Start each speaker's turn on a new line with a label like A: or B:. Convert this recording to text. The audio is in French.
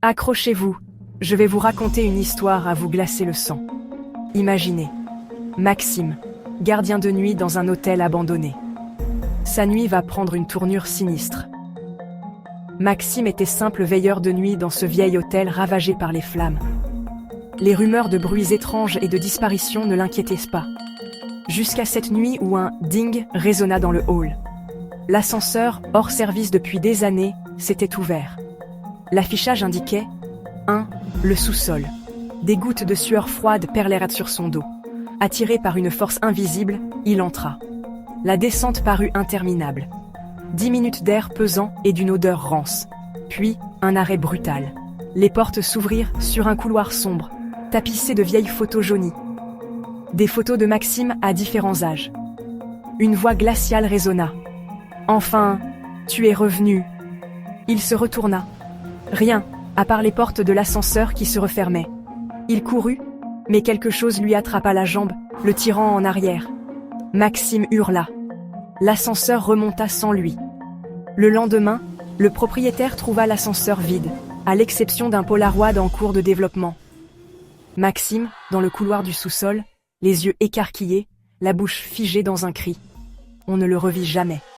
A: Accrochez-vous, je vais vous raconter une histoire à vous glacer le sang. Imaginez, Maxime, gardien de nuit dans un hôtel abandonné. Sa nuit va prendre une tournure sinistre. Maxime était simple veilleur de nuit dans ce vieil hôtel ravagé par les flammes. Les rumeurs de bruits étranges et de disparitions ne l'inquiétaient pas. Jusqu'à cette nuit où un « ding » résonna dans le hall. L'ascenseur, hors service depuis des années, s'était ouvert. L'affichage indiquait 1. Le sous-sol. Des gouttes de sueur froide perlèrent sur son dos. Attiré par une force invisible, il entra. La descente parut interminable. 10 minutes d'air pesant et d'une odeur rance. Puis, un arrêt brutal. Les portes s'ouvrirent sur un couloir sombre, tapissé de vieilles photos jaunies. Des photos de Maxime à différents âges. Une voix glaciale résonna. « Enfin, tu es revenu !» Il se retourna. Rien, à part les portes de l'ascenseur qui se refermaient. Il courut, mais quelque chose lui attrapa la jambe, le tirant en arrière. Maxime hurla. L'ascenseur remonta sans lui. Le lendemain, le propriétaire trouva l'ascenseur vide, à l'exception d'un Polaroid en cours de développement. Maxime, dans le couloir du sous-sol, les yeux écarquillés, la bouche figée dans un cri. On ne le revit jamais.